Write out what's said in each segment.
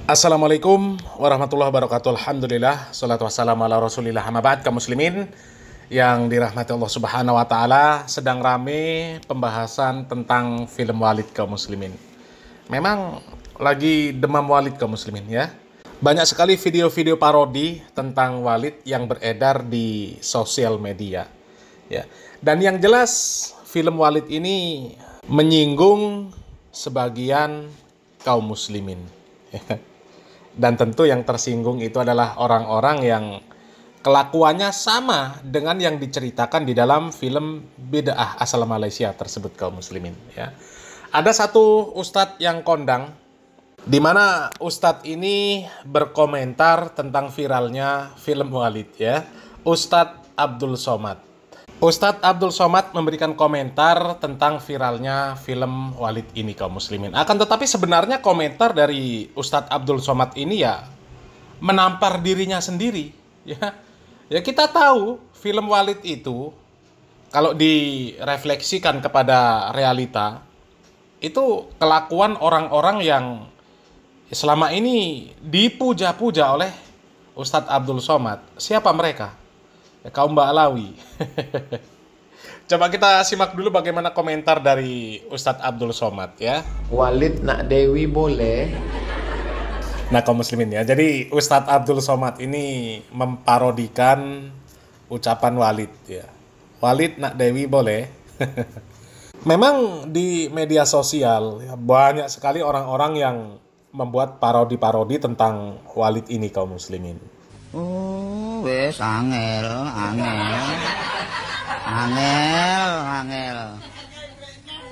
Assalamualaikum warahmatullahi wabarakatuh. Alhamdulillah, salatu wassalamu ala rasulillah, amma ba'd. Kaum muslimin yang dirahmati Allah subhanahu wa ta'ala, sedang rame pembahasan tentang film Walid kaum muslimin. Memang lagi demam Walid kaum muslimin ya. Banyak sekali video-video parodi tentang Walid yang beredar di sosial media ya. Dan yang jelas film Walid ini menyinggung sebagian kaum muslimin ya. Dan tentu yang tersinggung itu adalah orang-orang yang kelakuannya sama dengan yang diceritakan di dalam film Bid'ah asal Malaysia tersebut kaum muslimin ya. Ada satu ustadz yang kondang di mana ustadz ini berkomentar tentang viralnya film Walid ya. Ustadz Abdul Somad. Ustadz Abdul Somad memberikan komentar tentang viralnya film Walid ini kaum muslimin. Akan tetapi sebenarnya komentar dari Ustadz Abdul Somad ini ya menampar dirinya sendiri ya. Ya kita tahu film Walid itu kalau direfleksikan kepada realita itu kelakuan orang-orang yang selama ini dipuja-puja oleh Ustadz Abdul Somad. Siapa mereka? Ya, kaum Mbak Alawi. Coba kita simak dulu bagaimana komentar dari Ustadz Abdul Somad ya. Walid nak Dewi boleh. Nah kaum muslimin ya, jadi Ustadz Abdul Somad ini memparodikan ucapan Walid ya. Walid nak Dewi boleh. Memang di media sosial ya, banyak sekali orang-orang yang membuat parodi-parodi tentang Walid ini kaum muslimin. Oh, wes angel.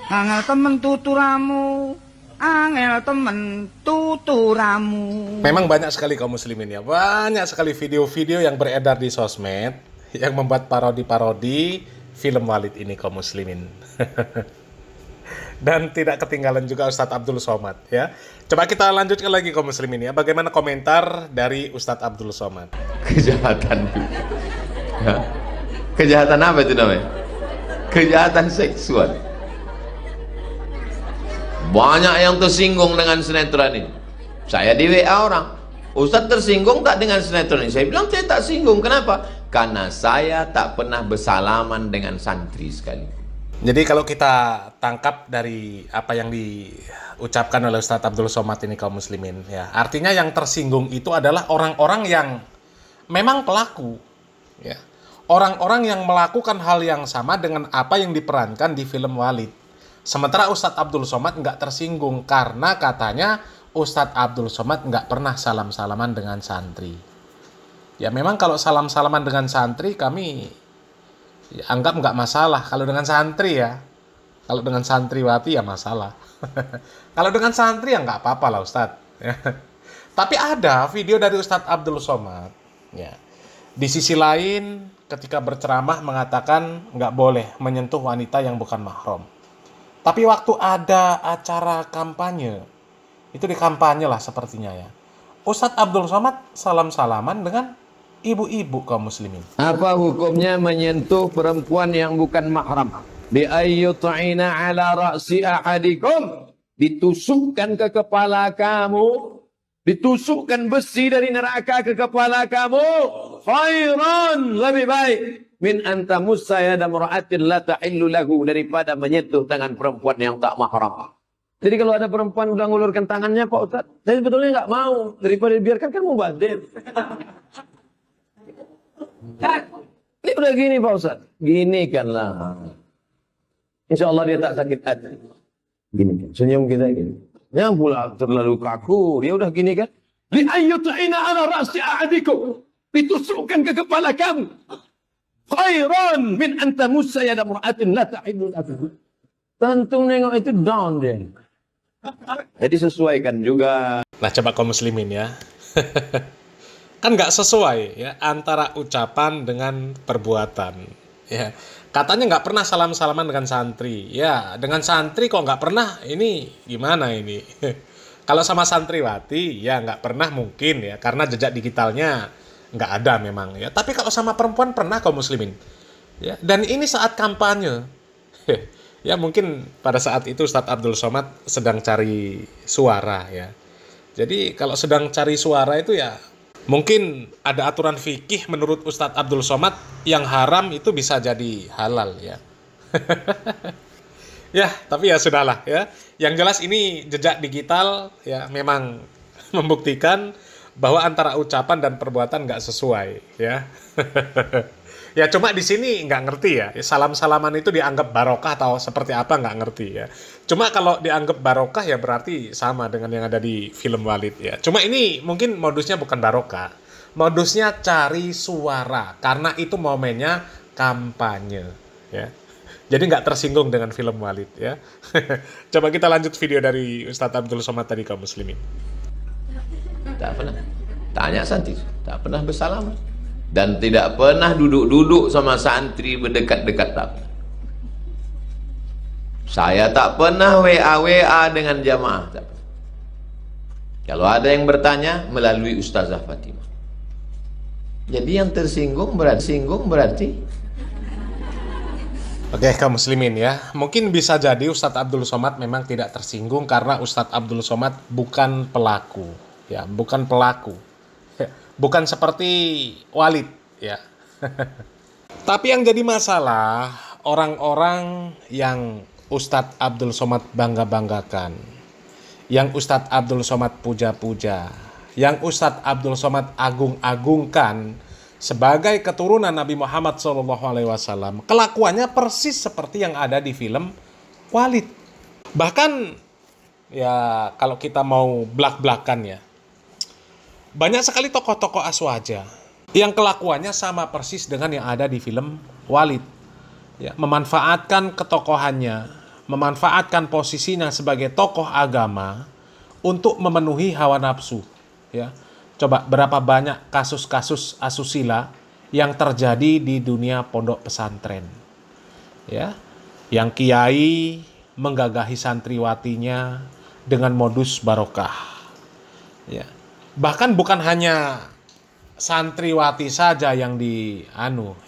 Angel temen tuturamu. Angel temen tuturamu. Memang banyak sekali kaum muslimin ya. Banyak sekali video-video yang beredar di sosmed yang membuat parodi-parodi film Walid ini kaum muslimin. Dan tidak ketinggalan juga Ustadz Abdul Somad ya. Coba kita lanjutkan lagi kaum muslimin ya. Bagaimana komentar dari Ustadz Abdul Somad? Kejahatan. Ya. Kejahatan apa itu namanya? Kejahatan seksual. Banyak yang tersinggung dengan sinetron ini. Saya di WA orang, Ustadz tersinggung tak dengan sinetron ini? Saya bilang saya tak singgung. Kenapa? Karena saya tak pernah bersalaman dengan santri sekali. Jadi kalau kita tangkap dari apa yang diucapkan oleh Ustadz Abdul Somad ini kaum muslimin ya, artinya yang tersinggung itu adalah orang-orang yang memang pelaku ya. Orang-orang yang melakukan hal yang sama dengan apa yang diperankan di film Walid. Sementara Ustadz Abdul Somad nggak tersinggung karena katanya Ustadz Abdul Somad nggak pernah salam-salaman dengan santri. Ya memang kalau salam-salaman dengan santri kami ya, anggap nggak masalah. Kalau dengan santri ya, kalau dengan santriwati ya masalah. Kalau dengan santri ya nggak apa-apa lah Ustadz. Tapi ada video dari Ustadz Abdul Somad. Ya. Di sisi lain, ketika berceramah mengatakan nggak boleh menyentuh wanita yang bukan mahram. Tapi waktu ada acara kampanye, itu di kampanye lah sepertinya ya. Ustadz Abdul Somad salam-salaman dengan ibu-ibu kaum muslimin. Apa hukumnya menyentuh perempuan yang bukan mahram? Bi ayyut'ina ala ra'si ahadikum. Ditusukkan ke kepala kamu. Ditusukkan besi dari neraka ke kepala kamu. Khairan, lebih baik. Min antamussa yada mura'atin la ta'illu lahu. Daripada menyentuh tangan perempuan yang tak mahram. Jadi kalau ada perempuan udah ngulurkan tangannya, Pak Ustadz, saya sebetulnya nggak mau. Daripada dibiarkan kan mubazir. Ini udah gini Pak Ustaz. Gini kan lah. Insya Allah dia tak sakit hati. Gini kan. Senyum kita gini. Yang pula terlalu kaku. Dia udah gini kan. Li'ayyut'ina ala ra'si ahadikum. Ditusukkan ke kepala kamu. Khairan min antamussa yada mura'atin la ta'ilun lahu. Tentu nengok itu down deh. Jadi sesuaikan juga. Nah coba kaum muslimin ya. Kan nggak sesuai ya antara ucapan dengan perbuatan ya. Katanya nggak pernah salam-salaman dengan santri ya, dengan santri kok nggak pernah, ini gimana ini? Kalau sama santriwati ya nggak pernah mungkin ya, karena jejak digitalnya nggak ada memang ya. Tapi kalau sama perempuan pernah kaum muslimin ya. Dan ini saat kampanye ya, mungkin pada saat itu Ustadz Abdul Somad sedang cari suara ya. Jadi kalau sedang cari suara itu ya mungkin ada aturan fikih menurut Ustadz Abdul Somad yang haram itu bisa jadi halal ya. Ya, tapi ya sudahlah ya. Yang jelas ini jejak digital ya memang membuktikan bahwa antara ucapan dan perbuatan nggak sesuai ya. Ya cuma di sini nggak ngerti ya. Salam-salaman itu dianggap barokah atau seperti apa nggak ngerti ya. Cuma kalau dianggap barokah ya berarti sama dengan yang ada di film Walid ya. Cuma ini mungkin modusnya bukan barokah. Modusnya cari suara karena itu momennya kampanye ya. Jadi nggak tersinggung dengan film Walid ya. Coba kita lanjut video dari Ustadz Abdul Somad tadi kaum muslimin. Tak pernah. Tanya santri, tak pernah bersalaman. Dan tidak pernah duduk-duduk sama santri berdekat-dekat, tak pernah. Saya tak pernah WA dengan jamaah, tak pernah. Kalau ada yang bertanya melalui Ustazah Fatimah. Jadi yang tersinggung berarti Oke kaum muslimin ya, mungkin bisa jadi Ustadz Abdul Somad memang tidak tersinggung karena Ustadz Abdul Somad bukan pelaku ya, bukan pelaku. Bukan seperti Walid ya. Tapi yang jadi masalah orang-orang yang Ustadz Abdul Somad bangga-banggakan, yang Ustadz Abdul Somad puja-puja, yang Ustadz Abdul Somad agung-agungkan sebagai keturunan Nabi Muhammad SAW, kelakuannya persis seperti yang ada di film Walid. Bahkan ya kalau kita mau blak-blakan ya, banyak sekali tokoh-tokoh aswaja yang kelakuannya sama persis dengan yang ada di film Walid. Ya, memanfaatkan ketokohannya, memanfaatkan posisinya sebagai tokoh agama untuk memenuhi hawa nafsu. Ya, coba berapa banyak kasus-kasus asusila yang terjadi di dunia pondok pesantren. Ya, yang kiai menggagahi santriwatinya dengan modus barokah. Ya. Bahkan bukan hanya santriwati saja yang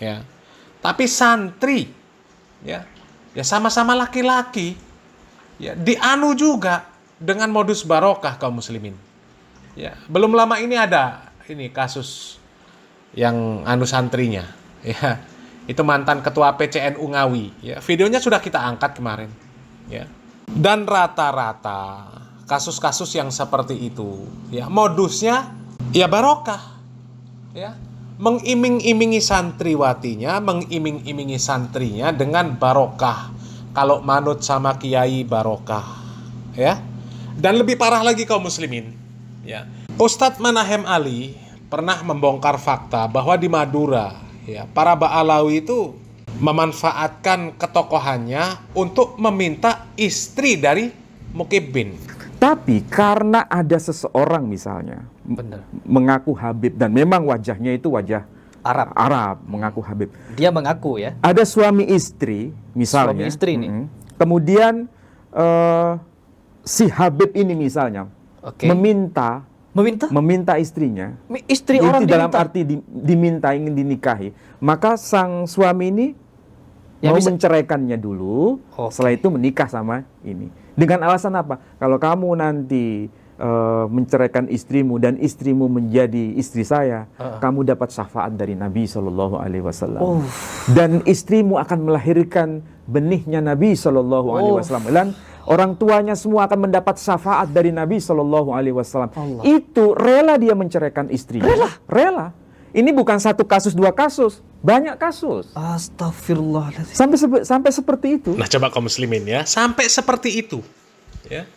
ya. Tapi santri ya sama-sama laki-laki ya dianu juga dengan modus barokah kaum muslimin. Ya, belum lama ini ada kasus yang santrinya ya. Itu mantan ketua PCNU Ngawi ya. Videonya sudah kita angkat kemarin ya. Dan rata-rata kasus-kasus yang seperti itu ya modusnya ya barokah ya, mengiming-imingi santriwatinya, mengiming-imingi santrinya dengan barokah. Kalau manut sama kiai barokah ya. Dan lebih parah lagi kaum muslimin ya, Ustadz Manahem Ali pernah membongkar fakta bahwa di Madura ya para Ba'alawi itu memanfaatkan ketokohannya untuk meminta istri dari Mukibbin. Tapi karena ada seseorang misalnya mengaku Habib dan memang wajahnya itu wajah Arab mengaku Habib. Dia mengaku ya. Ada suami istri misalnya. Suami istri nih. Kemudian si Habib ini misalnya meminta istrinya. Istri orang itu dalam arti diminta ingin dinikahi. Maka sang suami ini mau menceraikannya dulu. Setelah itu menikah sama ini. Dengan alasan apa? Kalau kamu nanti menceraikan istrimu dan istrimu menjadi istri saya, kamu dapat syafaat dari Nabi SAW. Dan istrimu akan melahirkan benihnya Nabi SAW. Dan orang tuanya semua akan mendapat syafaat dari Nabi SAW. Itu rela dia menceraikan istrinya. Rela. Ini bukan satu kasus, dua kasus, banyak kasus. Astagfirullahaladzim. Sampai seperti itu. Nah coba kaum muslimin ya, sampai seperti itu ya.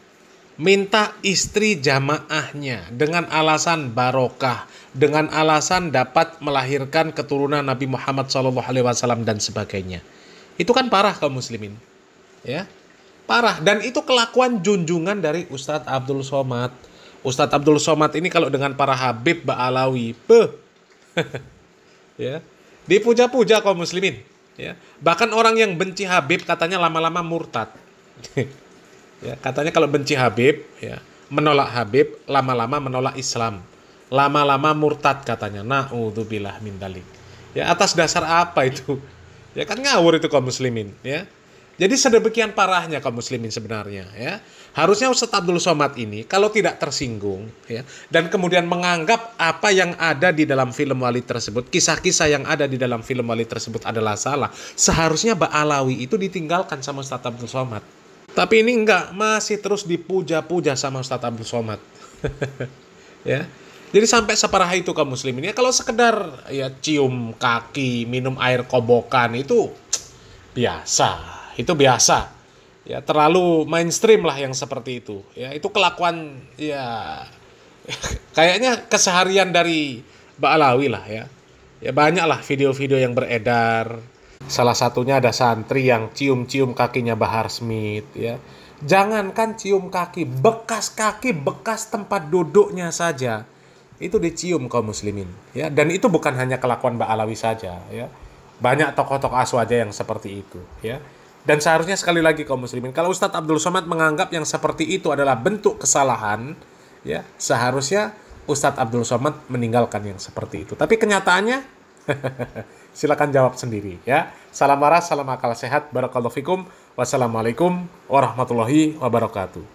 Minta istri jamaahnya dengan alasan barokah, dengan alasan dapat melahirkan keturunan Nabi Muhammad SAW dan sebagainya. Itu kan parah kaum muslimin ya, parah. Dan itu kelakuan junjungan dari Ustadz Abdul Somad. Ustadz Abdul Somad ini kalau dengan para Habib Ba'alawi ya, dipuja-puja kaum muslimin ya. Bahkan orang yang benci Habib katanya lama-lama murtad. Ya, katanya kalau benci Habib ya, menolak Habib, lama-lama menolak Islam, lama-lama murtad katanya. Na'udzubillah min dzalik. Ya, atas dasar apa itu? Ya kan ngawur itu kaum muslimin ya. Jadi sedemikian parahnya kaum muslimin sebenarnya ya. Harusnya Ustadz Abdul Somad ini kalau tidak tersinggung ya, dan kemudian menganggap apa yang ada di dalam film Walid tersebut, kisah-kisah yang ada di dalam film Walid tersebut adalah salah, seharusnya Ba'alawi itu ditinggalkan sama Ustadz Abdul Somad. Tapi ini enggak, masih terus dipuja-puja sama Ustadz Abdul Somad. Ya. Jadi sampai separah itu kaum muslimin ya. Kalau sekedar ya cium kaki, minum air kobokan itu biasa. Itu biasa ya, terlalu mainstream lah yang seperti itu ya. Itu kelakuan ya kayaknya keseharian dari Ba'alawi lah ya. Ya banyak lah video-video yang beredar, salah satunya ada santri yang cium-cium kakinya Bahar Smith ya. Jangankan cium kaki, bekas tempat duduknya saja itu dicium kaum muslimin ya. Dan itu bukan hanya kelakuan Ba'alawi saja ya, banyak tokoh-tokoh aswaja yang seperti itu ya. Dan seharusnya sekali lagi kaum muslimin, kalau Ustadz Abdul Somad menganggap yang seperti itu adalah bentuk kesalahan, ya seharusnya Ustadz Abdul Somad meninggalkan yang seperti itu. Tapi kenyataannya, silakan jawab sendiri ya. Salam waras, salam akal sehat, barakallahu fikum, wassalamualaikum warahmatullahi wabarakatuh.